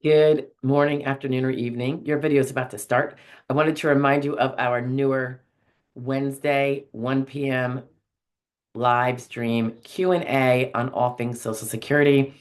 Good morning, afternoon, or evening. Your video is about to start. I wanted to remind you of our newer Wednesday, 1 p.m. live stream Q&A on all things Social Security.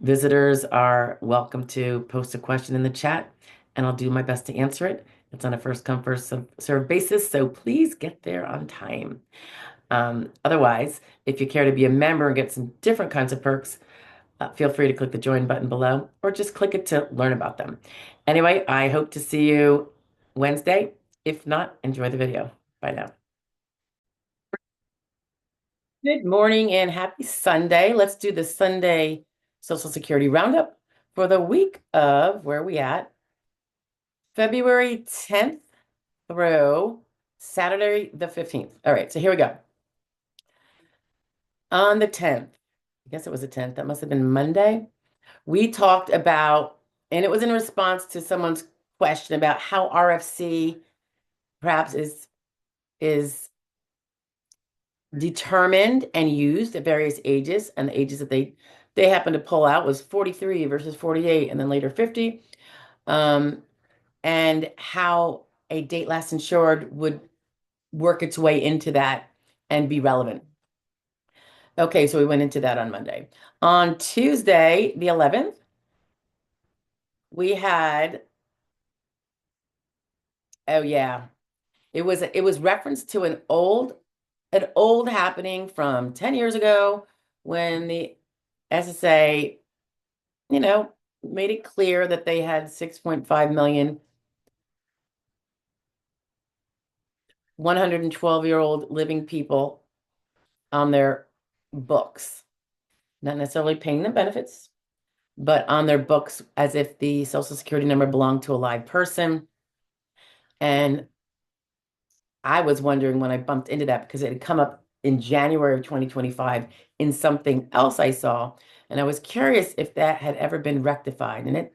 Visitors are welcome to post a question in the chat, and I'll do my best to answer it. It's on a first come, first serve basis, so please get there on time. Otherwise, if you care to be a member and get some different kinds of perks, feel free to click the join button below or just click it to learn about them. Anyway, I hope to see you Wednesday. If not, enjoy the video. Bye now. Good morning and happy Sunday. Let's do the Sunday Social Security Roundup for the week of where are we at? February 10th through Saturday the 15th. All right, so here we go. On the 10th, I guess it was the 10th, that must have been Monday. We talked about, and it was in response to someone's question about how RFC perhaps is determined and used at various ages, and the ages that they happened to pull out was 43 versus 48, and then later 50, and how a date last insured would work its way into that and be relevant. Okay, so we went into that on Monday. On Tuesday, the 11th, we had, oh yeah, it was referenced to an old happening from 10 years ago when the SSA, made it clear that they had 6.5 million 112-year-old living people on their books, not necessarily paying them benefits, but on their books as if the Social Security number belonged to a live person. And I was wondering when I bumped into that because it had come up in January of 2025 in something else I saw. And I was curious if that had ever been rectified. And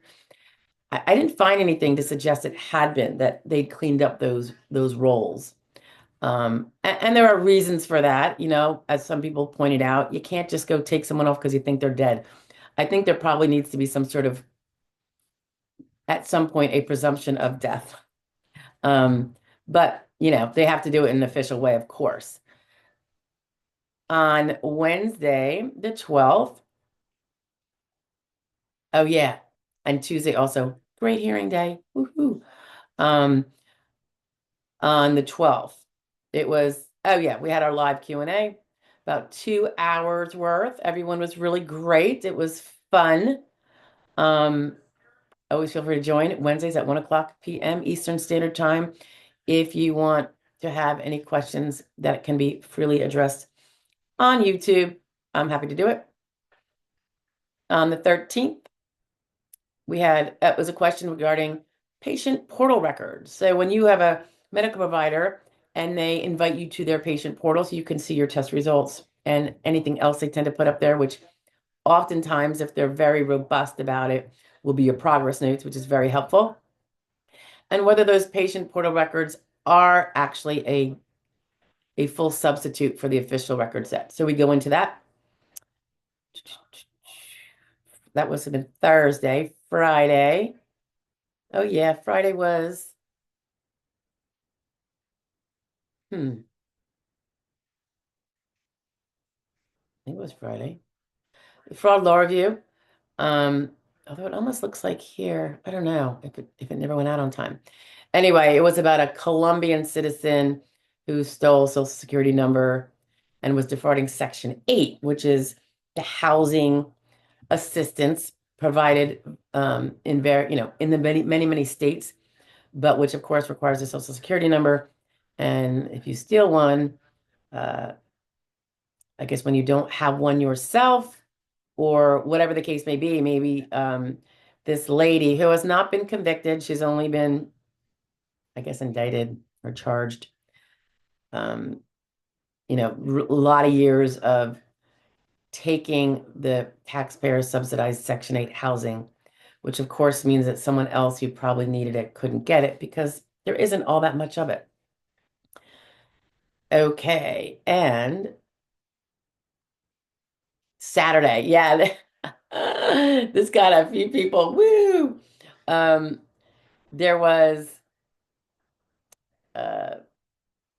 I didn't find anything to suggest it had been, that they'd cleaned up those roles. And there are reasons for that, as some people pointed out. You can't just go take someone off because you think they're dead. I think there probably needs to be some sort of, at some point, a presumption of death. But, they have to do it in an official way, of course. On Wednesday, the 12th, oh yeah, and Tuesday also, great hearing day. Woohoo. Um, on the 12th, it was, oh yeah, we had our live Q&A, about 2 hours worth. Everyone was really great. It was fun. Always feel free to join Wednesdays at 1 p.m. Eastern Standard Time if you want to have any questions that can be freely addressed on YouTube. I'm happy to do it. On the 13th, it was a question regarding patient portal records. So when you have a medical provider and they invite you to their patient portal so you can see your test results and anything else they tend to put up there, which oftentimes, if they're very robust about it, will be your progress notes, which is very helpful. And whether those patient portal records are actually a full substitute for the official record set. So we go into that. That was been Thursday. Friday. Oh yeah, Friday was, I think it was Friday. Fraud law review. Although it almost looks like here, I don't know if it never went out on time. Anyway, it was about a Colombian citizen who stole Social Security number and was defrauding Section 8, which is the housing assistance provided in the many states, but which of course requires a Social Security number. And if you steal one, uh, I guess when you don't have one yourself, or whatever the case may be, maybe this lady who has not been convicted, she's only been, I guess, indicted or charged, a lot of years of taking the taxpayer subsidized Section 8 housing, which of course means that someone else who probably needed it couldn't get it because there isn't all that much of it. Okay, and Saturday, yeah. This got a few people. Woo! Um, there was uh,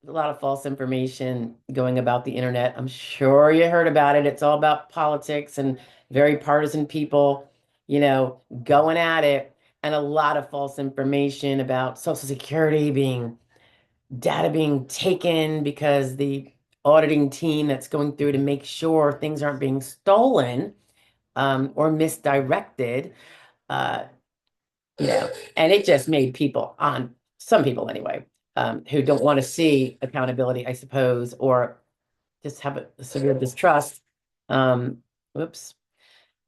a lot of false information going about the internet. I'm sure you heard about it. It's all about politics and very partisan people, going at it, and a lot of false information about Social Security being data being taken because the auditing team that's going through to make sure things aren't being stolen or misdirected. Uh, and it just made people on some people anyway, who don't want to see accountability, I suppose, or just have a severe distrust. Um, whoops,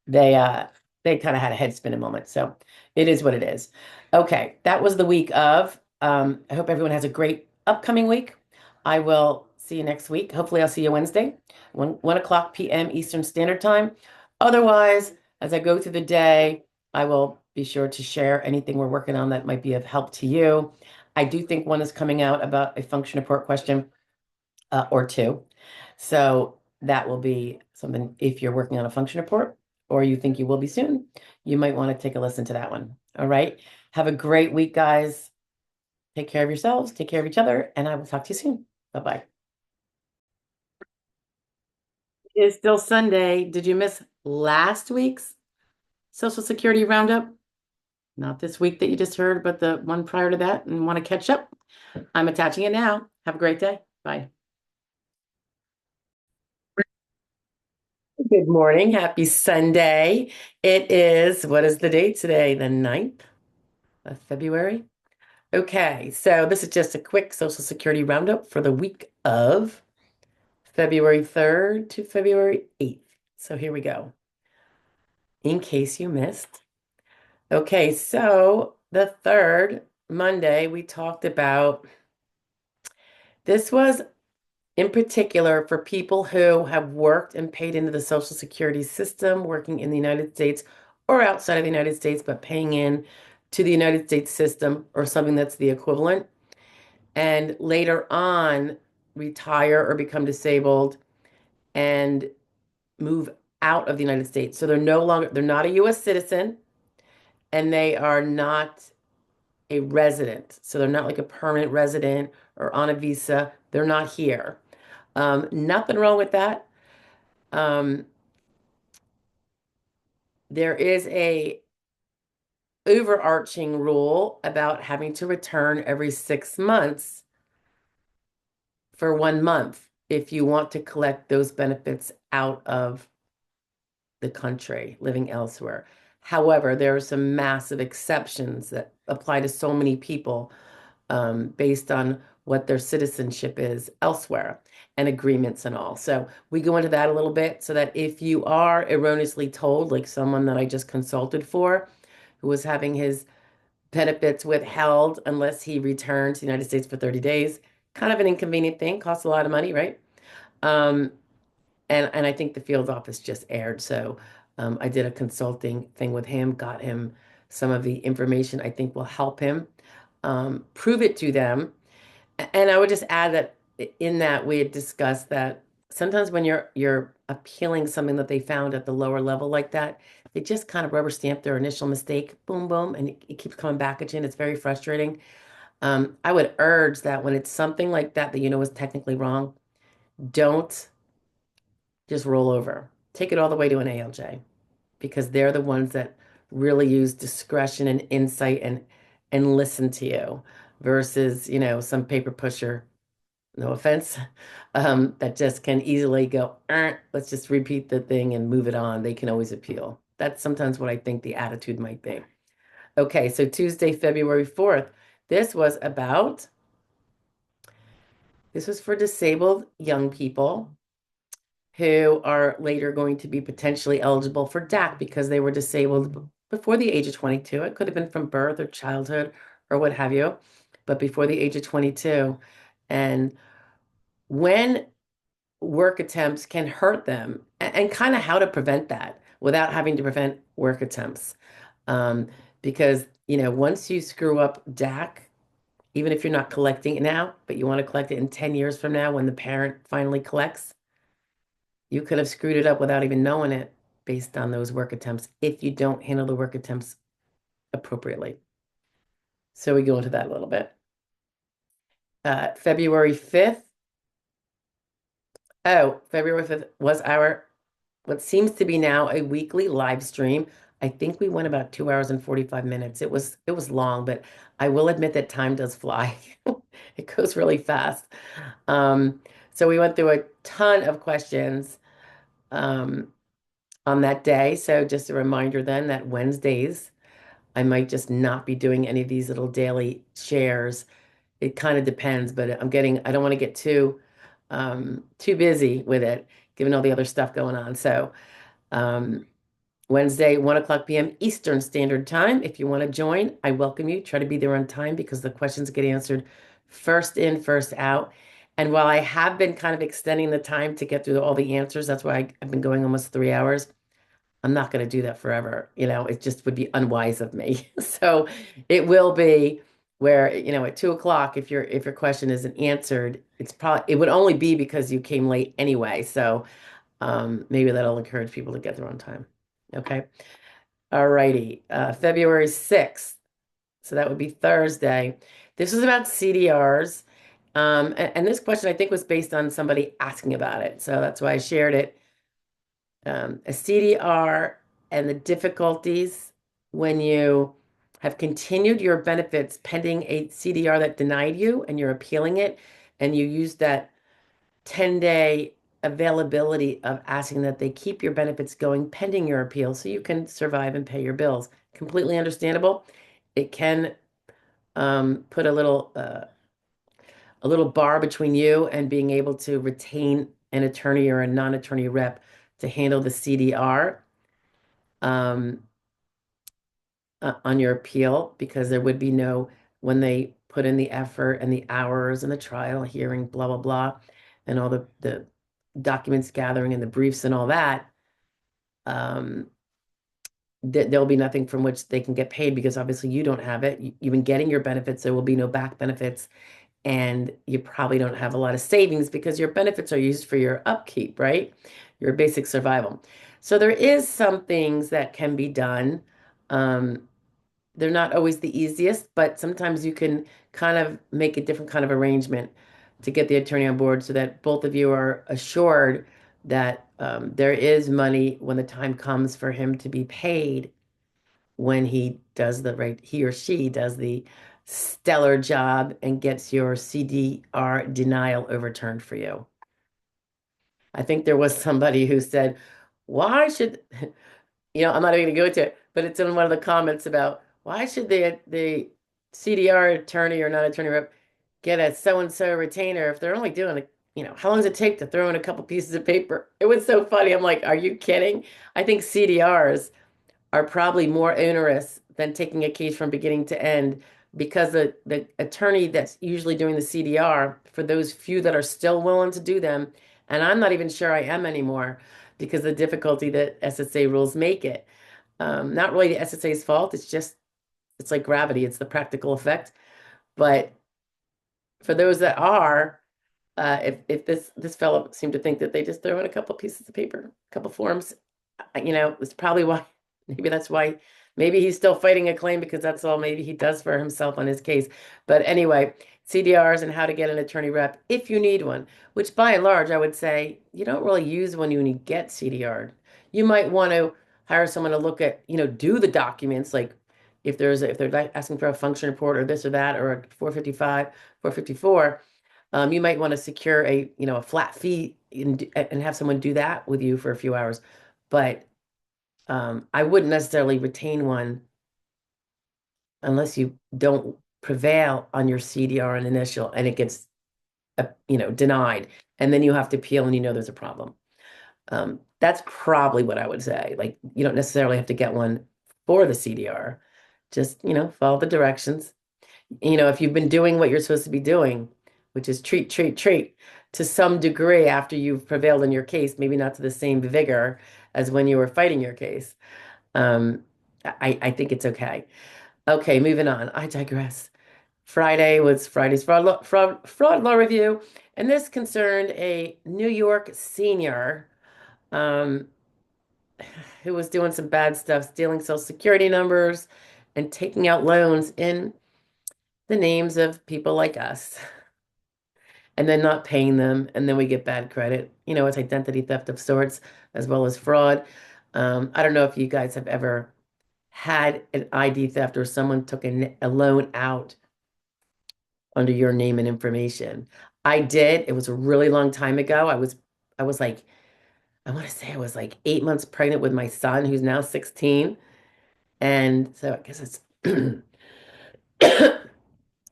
they uh they kind of had a head spinning moment. So it is what it is. Okay, that was the week of. I hope everyone has a great upcoming week. I will see you next week. Hopefully, I'll see you Wednesday, 1 o'clock p.m. Eastern Standard Time. Otherwise, as I go through the day, I will be sure to share anything we're working on that might be of help to you. I do think one is coming out about a function report question or two. So that will be something if you're working on a function report or you think you will be soon, you might want to take a listen to that one. All right. Have a great week, guys. Take care of yourselves, take care of each other, and I will talk to you soon. Bye-bye. It's still Sunday. Did you miss last week's Social Security roundup? Not this week that you just heard, but the one prior to that, and want to catch up? I'm attaching it now. Have a great day. Bye. Good morning. Happy Sunday. It is, what is the date today? The 9th of February. Okay, so this is just a quick Social Security roundup for the week of February 3rd to February 8th. So here we go, in case you missed. Okay, so the third Monday, we talked about this was in particular for people who have worked and paid into the Social Security system, working in the United States or outside of the United States, but paying in to the United States system or something that's the equivalent, and later on retire or become disabled and move out of the United States. So they're not a US citizen and they are not a resident. So they're not like a permanent resident or on a visa. They're not here. Nothing wrong with that. Um, there is a overarching rule about having to return every 6 months for 1 month if you want to collect those benefits out of the country, living elsewhere. However, there are some massive exceptions that apply to so many people based on what their citizenship is elsewhere and agreements and all. So we go into that a little bit so that if you are erroneously told, like someone that I just consulted for, who was having his benefits withheld unless he returned to the United States for 30 days, kind of an inconvenient thing, costs a lot of money, right? Um, and I think the field office just aired. So I did a consulting thing with him, got him some of the information I think will help him prove it to them. And I would just add that in that we had discussed that sometimes when you're appealing something that they found at the lower level like that, they just kind of rubber stamp their initial mistake, boom, boom, and it keeps coming back at you, and it's very frustrating. I would urge that when it's something like that that you know is technically wrong, don't just roll over. Take it all the way to an ALJ because they're the ones that really use discretion and insight and listen to you versus, some paper pusher, no offense, that just can easily go, let's just repeat the thing and move it on. They can always appeal. That's sometimes what I think the attitude might be. Okay, so Tuesday, February 4th, this was about, this was for disabled young people who are later going to be potentially eligible for DAC because they were disabled before the age of 22. It could have been from birth or childhood or what have you, but before the age of 22. And when work attempts can hurt them and kind of how to prevent that without having to prevent work attempts. Um, because, once you screw up DAC, even if you're not collecting it now, but you want to collect it in 10 years from now when the parent finally collects, you could have screwed it up without even knowing it. based on those work attempts if you don't handle the work attempts appropriately. So we go into that a little bit. February 5th. Oh, February 5th was our what seems to be now a weekly live stream. I think we went about 2 hours and 45 minutes. It was long, but I will admit that time does fly. It goes really fast. Um, so we went through a ton of questions um, on that day. So just a reminder then that Wednesdays, I might just not be doing any of these little daily shares. It kind of depends, but I don't want to get too busy with it, given all the other stuff going on. So um, Wednesday, 1 o'clock p.m. Eastern Standard Time. If you want to join, I welcome you. Try to be there on time because the questions get answered first in, first out. And while I have been kind of extending the time to get through all the answers, that's why I've been going almost 3 hours. I'm not going to do that forever. It just would be unwise of me. So it will be where, at 2 o'clock, if your question isn't answered, it would only be because you came late anyway. So maybe that'll encourage people to get there on time. Okay. All righty. February 6th. So that would be Thursday. This is about CDRs. And this question I think was based on somebody asking about it. So that's why I shared it. A CDR and the difficulties when you have continued your benefits pending a CDR that denied you and you're appealing it, and you use that 10-day availability of asking that they keep your benefits going pending your appeal so you can survive and pay your bills. Completely understandable. It can put a little bar between you and being able to retain an attorney or a non-attorney rep to handle the CDR um, on your appeal, because there would be no, when they put in the effort and the hours and the trial hearing, blah, blah, blah, and all the documents gathering and the briefs and all that, um, there'll be nothing from which they can get paid because obviously you don't have it. You've been getting your benefits. There will be no back benefits. And you probably don't have a lot of savings because your benefits are used for your upkeep, right? Your basic survival. So there is some things that can be done. Um, they're not always the easiest, but sometimes you can kind of make a different kind of arrangement to get the attorney on board so that both of you are assured that there is money when the time comes for him to be paid when he or she does the stellar job and gets your CDR denial overturned for you. I think there was somebody who said, why should, I'm not even going to go into it, but it's in one of the comments about why should the CDR attorney or non-attorney rep get a so-and-so retainer if they're only doing how long does it take to throw in a couple pieces of paper? It was so funny. I'm like, are you kidding? I think CDRs are probably more onerous than taking a case from beginning to end because the attorney that's usually doing the CDR, for those few that are still willing to do them, and I'm not even sure I am anymore because of the difficulty that SSA rules make it. Not really the SSA's fault. It's like gravity. It's the practical effect. But for those that are, if this fellow seemed to think that they just throw in a couple pieces of paper, a couple forms, it's probably why, maybe that's why, maybe he's still fighting a claim because that's all maybe he does for himself on his case. But anyway, CDRs and how to get an attorney rep if you need one, which by and large, I would say you don't really use when you get CDR'd. You might want to hire someone to look at, do the documents, like if they're like asking for a function report or this or that, or a 455, 454, you might want to secure a flat fee and have someone do that with you for a few hours. But I wouldn't necessarily retain one unless you don't prevail on your CDR and initial and it gets denied, and then you have to appeal and there's a problem. That's probably what I would say. Like, you don't necessarily have to get one for the CDR. Just, follow the directions. If you've been doing what you're supposed to be doing, which is treat, treat, treat, to some degree after you've prevailed in your case, maybe not to the same vigor as when you were fighting your case. I think it's okay. Okay, moving on. I digress. Friday was Friday's fraud law review, and this concerned a New York senior um, who was doing some bad stuff, stealing social security numbers and taking out loans in the names of people like us, and then not paying them, and then we get bad credit. It's identity theft of sorts, as well as fraud. I don't know if you guys have ever had an ID theft or someone took a loan out under your name and information. I did. It was a really long time ago. I was like, I want to say I was like 8 months pregnant with my son, who's now 16. And so I guess it's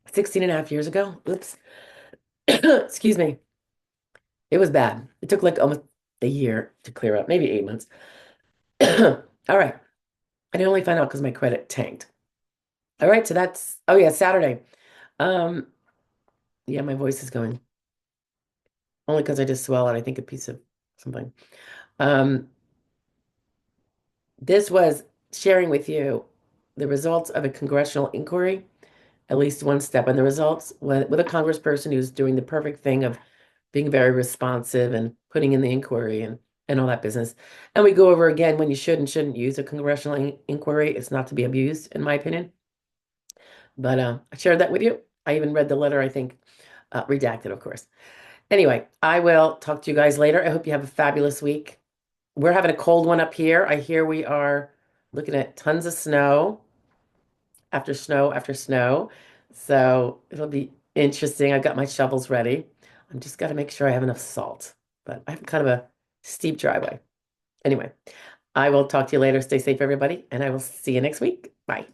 16 and a half years ago. Oops. Excuse me. It was bad. It took like almost a year to clear up, maybe 8 months. All right. I didn't only find out because my credit tanked. All right. So oh yeah, Saturday. Um, yeah, my voice is going. Only because I just swallowed, I think, a piece of something. Um, this was sharing with you the results of a congressional inquiry, at least one step in the results, with a congressperson who's doing the perfect thing of being very responsive and putting in the inquiry and all that business. And we go over again when you should and shouldn't use a congressional inquiry. It's not to be abused, in my opinion. But I shared that with you. I even read the letter, I think, redacted, of course. Anyway, I will talk to you guys later. I hope you have a fabulous week. We're having a cold one up here. I hear we are looking at tons of snow after snow after snow. So it'll be interesting. I've got my shovels ready. I'm just got to make sure I have enough salt. But I have kind of a steep driveway. Anyway, I will talk to you later. Stay safe, everybody, and I will see you next week. Bye.